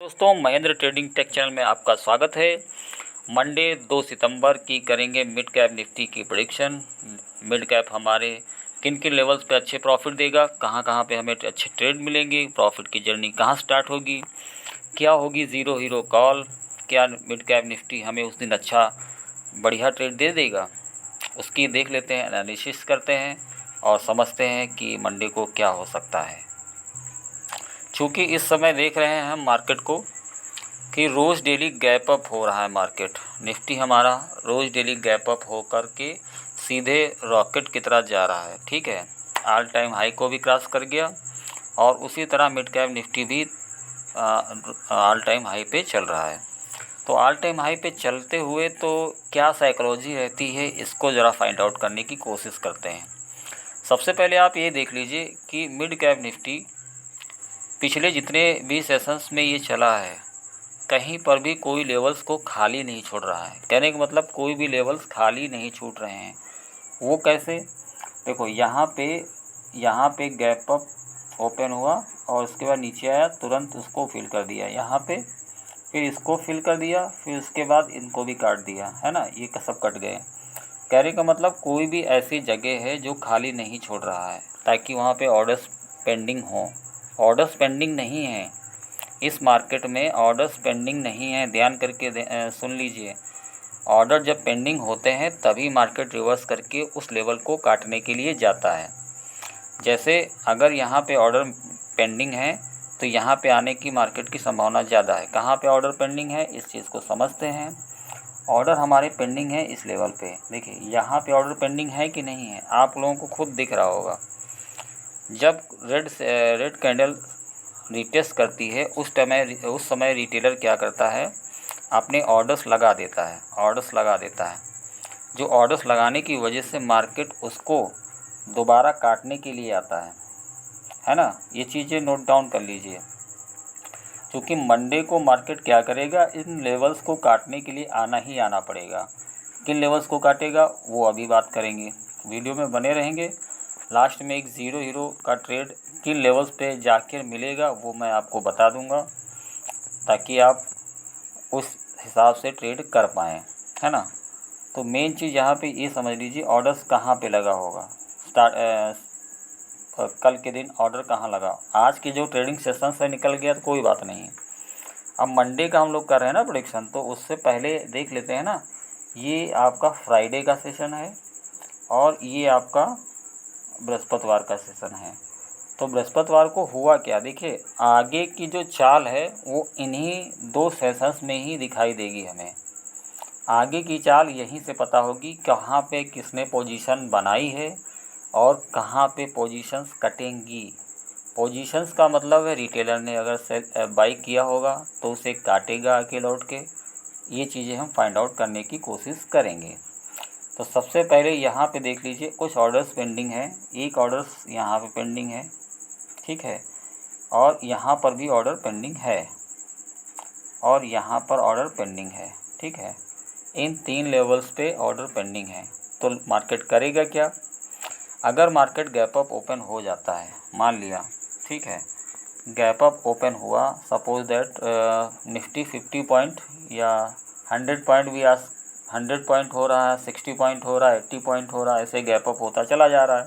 दोस्तों, Mahendra trading take channel में आपका स्वागत है। मंडे 2 सितंबर की करेंगे मिड कैप निफ्टी की प्रेडिक्शन। मिड कैप हमारे किन किन लेवल्स पे अच्छे प्रॉफिट देगा, कहां कहां पे हमें अच्छे ट्रेड मिलेंगे, प्रॉफिट की जर्नी कहां स्टार्ट होगी, क्या होगी ज़ीरो हीरो कॉल, क्या मिड कैप निफ्टी हमें उस दिन अच्छा बढ़िया ट्रेड दे देगा, उसकी देख लेते हैं, एनालिसिस करते हैं और समझते हैं कि मंडे को क्या हो सकता है। चूँकि इस समय देख रहे हैं हम मार्केट को कि रोज़ डेली गैप अप हो रहा है मार्केट। निफ्टी हमारा रोज़ डेली गैप अप हो कर के सीधे रॉकेट की तरह जा रहा है। ठीक है, ऑल टाइम हाई को भी क्रॉस कर गया और उसी तरह मिड कैप निफ्टी भी ऑल टाइम हाई पे चल रहा है। तो ऑल टाइम हाई पे चलते हुए तो क्या साइकोलॉजी रहती है, इसको ज़रा फाइंड आउट करने की कोशिश करते हैं। सबसे पहले आप ये देख लीजिए कि मिड कैप निफ्टी पिछले जितने भी सेशंस में ये चला है, कहीं पर भी कोई लेवल्स को खाली नहीं छोड़ रहा है। कहने का मतलब कोई भी लेवल्स खाली नहीं छूट रहे हैं। वो कैसे? देखो, यहाँ पे गैप अप ओपन हुआ और उसके बाद नीचे आया, तुरंत उसको फिल कर दिया यहाँ पे, फिर इसको फिल कर दिया, फिर उसके बाद इनको भी काट दिया, है ना। ये सब कट गए। कहने का मतलब कोई भी ऐसी जगह है जो खाली नहीं छोड़ रहा है ताकि वहाँ पे ऑर्डर्स पेंडिंग हो। ऑर्डर्स पेंडिंग नहीं है इस मार्केट में, ऑर्डर्स पेंडिंग नहीं है। ध्यान करके सुन लीजिए। ऑर्डर जब पेंडिंग होते हैं तभी मार्केट रिवर्स करके उस लेवल को काटने के लिए जाता है। जैसे अगर यहाँ पे ऑर्डर पेंडिंग है तो यहाँ पे आने की मार्केट की संभावना ज़्यादा है। कहाँ पे ऑर्डर पेंडिंग है, इस चीज़ को समझते हैं। ऑर्डर हमारे पेंडिंग है इस लेवल पे। देखिए, यहाँ पे ऑर्डर पेंडिंग है कि नहीं है, आप लोगों को खुद दिख रहा होगा। जब रेड कैंडल रिटेस्ट करती है उस समय रिटेलर क्या करता है, अपने ऑर्डर्स लगा देता है। जो ऑर्डर्स लगाने की वजह से मार्केट उसको दोबारा काटने के लिए आता है ना। ये चीज़ें नोट डाउन कर लीजिए। क्योंकि मंडे को मार्केट क्या करेगा, इन लेवल्स को काटने के लिए आना ही आना पड़ेगा। किन लेवल्स को काटेगा वो अभी बात करेंगे, वीडियो में बने रहेंगे। लास्ट में एक ज़ीरो हीरो का ट्रेड किन लेवल्स पे जाकर मिलेगा वो मैं आपको बता दूंगा, ताकि आप उस हिसाब से ट्रेड कर पाएँ, है ना। तो मेन चीज़ यहाँ पे ये समझ लीजिए, ऑर्डर्स कहाँ पे लगा होगा। कल के दिन ऑर्डर कहाँ लगा। आज की जो ट्रेडिंग सेशन से निकल गया तो कोई बात नहीं। अब मंडे का हम लोग कर रहे हैं ना प्रेडिक्शन, तो उससे पहले देख लेते हैं ना। ये आपका फ्राइडे का सेशन है और ये आपका बृहस्पतिवार का सेशन है। तो बृहस्पतिवार को हुआ क्या, देखिए आगे की जो चाल है वो इन्हीं दो सेशंस में ही दिखाई देगी हमें। आगे की चाल यहीं से पता होगी कहाँ पे किसने पोजीशन बनाई है और कहाँ पे पोजीशंस कटेंगी। पोजीशंस का मतलब है रिटेलर ने अगर सेल बाई किया होगा तो उसे काटेगा आके लौट के। ये चीज़ें हम फाइंड आउट करने की कोशिश करेंगे। तो सबसे पहले यहाँ पे देख लीजिए, कुछ ऑर्डर्स पेंडिंग है। एक ऑर्डर्स यहाँ पे पेंडिंग है, ठीक है, और यहाँ पर भी ऑर्डर पेंडिंग है, और यहाँ पर ऑर्डर पेंडिंग है, ठीक है। इन 3 लेवल्स पे ऑर्डर पेंडिंग है। तो मार्केट करेगा क्या? अगर मार्केट गैप अप ओपन हो जाता है, मान लिया, ठीक है, गैप अप ओपन हुआ, सपोज दैट निफ्टी 50 पॉइंट या 100 पॉइंट भी 100 पॉइंट हो रहा है, 60 पॉइंट हो रहा है, 80 पॉइंट हो रहा है, ऐसे गैप अप होता चला जा रहा है,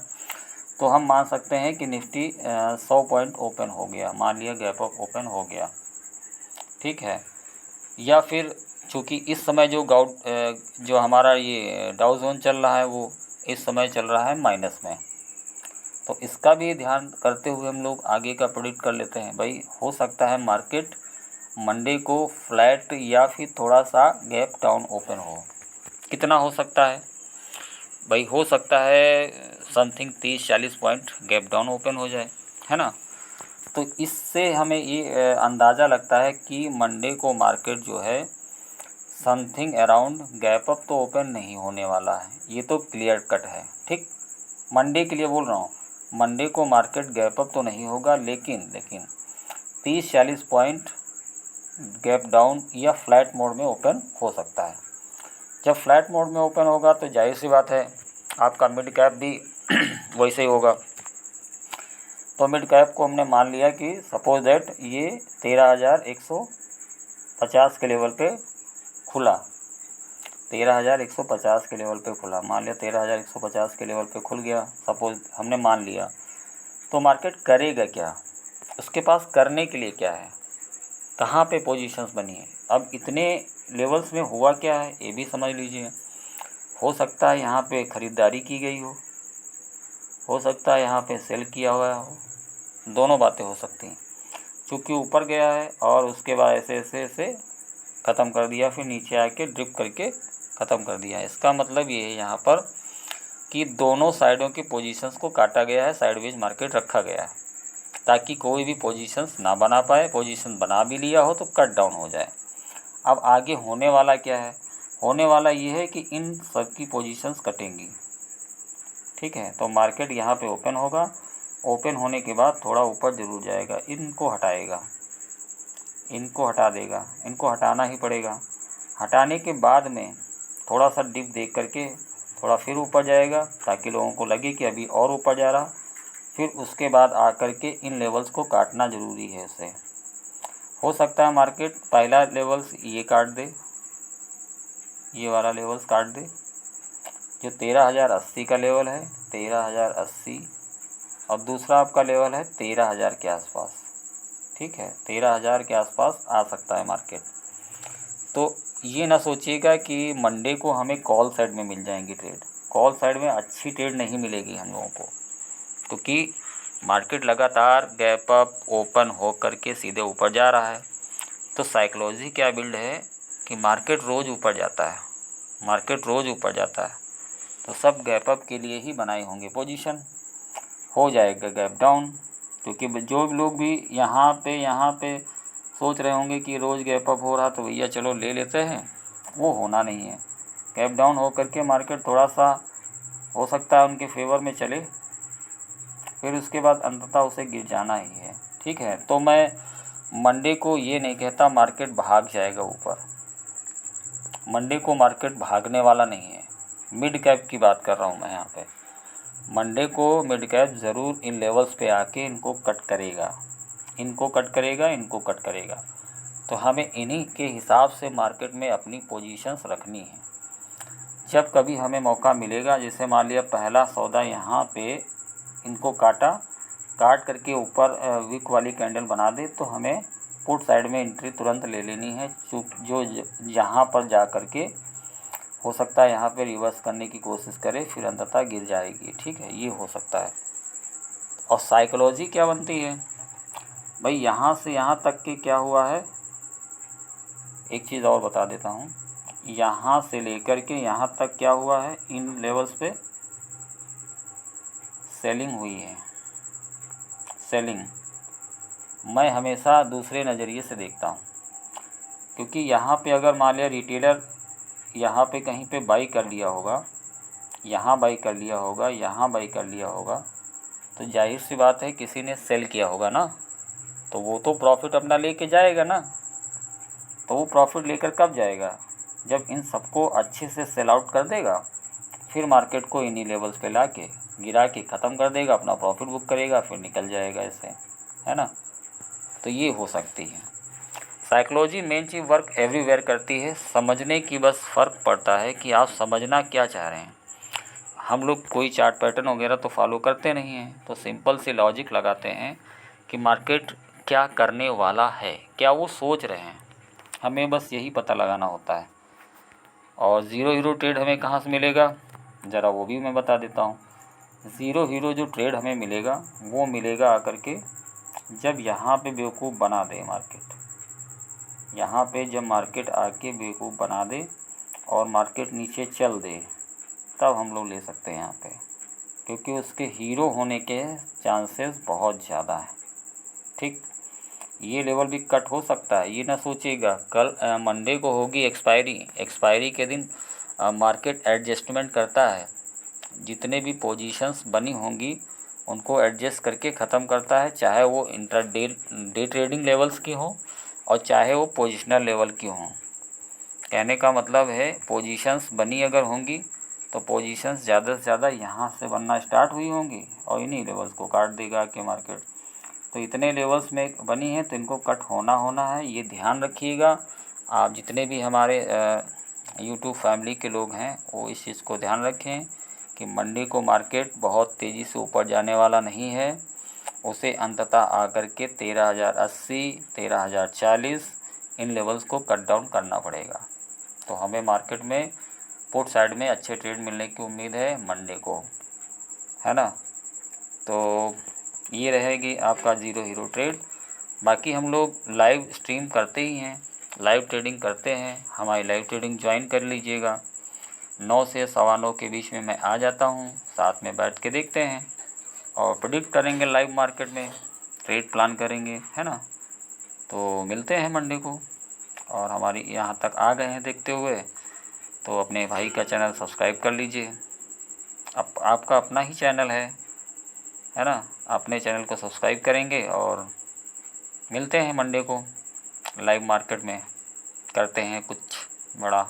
तो हम मान सकते हैं कि निफ्टी 100 पॉइंट ओपन हो गया। मान लिया गैप अप ओपन हो गया, ठीक है। या फिर चूँकि इस समय जो हमारा ये डाउ जोन चल रहा है वो इस समय चल रहा है माइनस में, तो इसका भी ध्यान करते हुए हम लोग आगे का प्रेडिक्ट कर लेते हैं। भाई हो सकता है मार्केट मंडे को फ्लैट या फिर थोड़ा सा गैप डाउन ओपन हो। कितना हो सकता है भाई? हो सकता है something 30-40 point gap down open हो जाए, है ना। तो इससे हमें ये अंदाज़ा लगता है कि मंडे को मार्केट जो है समथिंग अराउंड गैप अप तो ओपन नहीं होने वाला है। ये तो क्लियर कट है, ठीक। मंडे के लिए बोल रहा हूँ, मंडे को मार्केट गैप अप तो नहीं होगा, लेकिन 30-40 पॉइंट गैप डाउन या फ्लैट मोड में ओपन हो सकता है। जब फ्लैट मोड में ओपन होगा तो जाहिर सी बात है आपका मिड कैप भी वैसे ही होगा। तो मिड कैप को हमने मान लिया कि सपोज दैट ये 13,100 13,150 के लेवल पे खुला, 13,150 के लेवल पे खुला, मान लिया 13,150 के लेवल पे खुल गया, सपोज हमने मान लिया, तो मार्केट करेगा क्या, उसके पास करने के लिए क्या है, कहाँ पे पोजीशंस बनी है। अब इतने लेवल्स में हुआ क्या है ये भी समझ लीजिए। हो सकता है यहाँ पे ख़रीदारी की गई हो सकता है यहाँ पे सेल किया हुआ हो, दोनों बातें हो सकती हैं। चूँकि ऊपर गया है और उसके बाद ऐसे ऐसे ऐसे ख़त्म कर दिया, फिर नीचे आके ड्रिप करके ख़त्म कर दिया। इसका मतलब ये है यहाँ पर कि दोनों साइडों की पोजीशंस को काटा गया है, साइडवेज मार्केट रखा गया है ताकि कोई भी पोजीशंस ना बना पाए, पोजीशन बना भी लिया हो तो कट डाउन हो जाए। अब आगे होने वाला क्या है, होने वाला ये है कि इन सब की पोजीशंस कटेंगी, ठीक है। तो मार्केट यहाँ पे ओपन होगा, ओपन होने के बाद थोड़ा ऊपर ज़रूर जाएगा, इनको हटाएगा, इनको हटा देगा, इनको हटाना ही पड़ेगा। हटाने के बाद में थोड़ा सा डिप देख करके थोड़ा फिर ऊपर जाएगा ताकि लोगों को लगे कि अभी और ऊपर जा रहा, फिर उसके बाद आकर के इन लेवल्स को काटना ज़रूरी है उसे। हो सकता है मार्केट पहला लेवल्स ये काट दे, ये वाला लेवल्स काट दे, जो 13,080 का लेवल है, 13,080, और दूसरा आपका लेवल है 13,000 के आसपास, ठीक है, 13,000 के आसपास आ सकता है मार्केट। तो ये ना सोचिएगा कि मंडे को हमें कॉल साइड में मिल जाएंगी ट्रेड, कॉल साइड में अच्छी ट्रेड नहीं मिलेगी हम लोगों को, क्योंकि मार्केट लगातार गैप अप ओपन हो करके सीधे ऊपर जा रहा है। तो साइकोलॉजी क्या बिल्ड है कि मार्केट रोज़ ऊपर जाता है, मार्केट रोज़ ऊपर जाता है, तो सब गैप अप के लिए ही बनाए होंगे पोजीशन। हो जाएगा गैप डाउन, क्योंकि जो लोग भी यहाँ पे सोच रहे होंगे कि रोज़ गैप अप हो रहा तो भैया चलो ले लेते हैं, वो होना नहीं है। गैप डाउन हो करके मार्केट थोड़ा सा हो सकता है उनके फेवर में चले, फिर उसके बाद अंततः उसे गिर जाना ही है, ठीक है। तो मैं मंडे को ये नहीं कहता मार्केट भाग जाएगा ऊपर, मंडे को मार्केट भागने वाला नहीं है। मिड कैप की बात कर रहा हूँ मैं यहाँ पे, मंडे को मिड कैप ज़रूर इन लेवल्स पे आके इनको कट करेगा, इनको कट करेगा, इनको कट करेगा। तो हमें इन्हीं के हिसाब से मार्केट में अपनी पोजीशंस रखनी है। जब कभी हमें मौका मिलेगा, जैसे मान लिया पहला सौदा यहाँ पे इनको काटा, काट करके ऊपर विक वाली कैंडल बना दे, तो हमें पुट साइड में एंट्री तुरंत ले लेनी है, जो यहाँ पर जा करके हो सकता है यहाँ पे रिवर्स करने की कोशिश करे, फिर अंततः गिर जाएगी, ठीक है, ये हो सकता है। और साइकोलॉजी क्या बनती है भाई, यहाँ से यहाँ तक के क्या हुआ है, एक चीज़ और बता देता हूँ, यहाँ से लेकर के यहाँ तक क्या हुआ है, इन लेवल्स पे सेलिंग हुई है। सेलिंग मैं हमेशा दूसरे नज़रिए से देखता हूँ, क्योंकि यहाँ पे अगर मान लिया रिटेलर यहाँ पे कहीं पे बाई कर लिया होगा, यहाँ बाई कर लिया होगा, यहाँ बाई कर लिया होगा, तो जाहिर सी बात है किसी ने सेल किया होगा ना, तो वो तो प्रॉफिट अपना लेके जाएगा ना। तो वो प्रॉफिट लेकर कब जाएगा, जब इन सबको अच्छे से सेल आउट कर देगा, फिर मार्केट को इन्हीं लेवल्स पे ला के गिरा के ख़त्म कर देगा, अपना प्रॉफिट बुक करेगा, फिर निकल जाएगा ऐसे, है ना। तो ये हो सकती है साइकोलॉजी। मेन चीज़ वर्क एवरीवेयर करती है, समझने की बस फ़र्क पड़ता है कि आप समझना क्या चाह रहे हैं। हम लोग कोई चार्ट पैटर्न वगैरह तो फॉलो करते नहीं हैं, तो सिंपल सी लॉजिक लगाते हैं कि मार्केट क्या करने वाला है, क्या वो सोच रहे हैं, हमें बस यही पता लगाना होता है। और ज़ीरो हीरो ट्रेड हमें कहाँ से मिलेगा, ज़रा वो भी मैं बता देता हूँ। ज़ीरो हीरो जो ट्रेड हमें मिलेगा वो मिलेगा आकर के जब यहाँ पे बेवकूफ़ बना दे मार्केट, यहाँ पे जब मार्केट आके बेवकूफ़ बना दे और मार्केट नीचे चल दे, तब हम लोग ले सकते हैं यहाँ पे, क्योंकि उसके हीरो होने के चांसेस बहुत ज़्यादा हैं, ठीक। ये लेवल भी कट हो सकता है, ये ना सोचिएगा कल मंडे को होगी एक्सपायरी के दिन मार्केट एडजस्टमेंट करता है, जितने भी पोजीशंस बनी होंगी उनको एडजस्ट करके ख़त्म करता है, चाहे वो डे ट्रेडिंग लेवल्स की हो और चाहे वो पोजिशनल लेवल की हों। कहने का मतलब है पोजीशंस बनी अगर होंगी तो पोजीशंस ज़्यादा से ज़्यादा यहाँ से बनना स्टार्ट हुई होंगी और इन्हीं लेवल्स को काट देगा कि मार्केट। तो इतने लेवल्स में बनी है तो इनको कट होना है, ये ध्यान रखिएगा। आप जितने भी हमारे यूट्यूब फैमिली के लोग हैं वो इस चीज़ को ध्यान रखें कि मंडे को मार्केट बहुत तेज़ी से ऊपर जाने वाला नहीं है। उसे अंततः आकर के 13,080, 13,040 इन लेवल्स को कट डाउन करना पड़ेगा। तो हमें मार्केट में पुट साइड में अच्छे ट्रेड मिलने की उम्मीद है मंडे को, है ना। तो ये रहेगी आपका ज़ीरो हीरो ट्रेड। बाकी हम लोग लाइव स्ट्रीम करते ही हैं, लाइव ट्रेडिंग करते हैं। हमारी लाइव ट्रेडिंग ज्वाइन कर लीजिएगा। 9 से 9:15 के बीच में मैं आ जाता हूँ, साथ में बैठ के देखते हैं और प्रेडिक्ट करेंगे लाइव मार्केट में, ट्रेड प्लान करेंगे, है ना। तो मिलते हैं मंडे को। और हमारी यहाँ तक आ गए हैं देखते हुए, तो अपने भाई का चैनल सब्सक्राइब कर लीजिए। आपका अपना ही चैनल है ना। अपने चैनल को सब्सक्राइब करेंगे और मिलते हैं मंडे को लाइव मार्केट में, करते हैं कुछ बड़ा।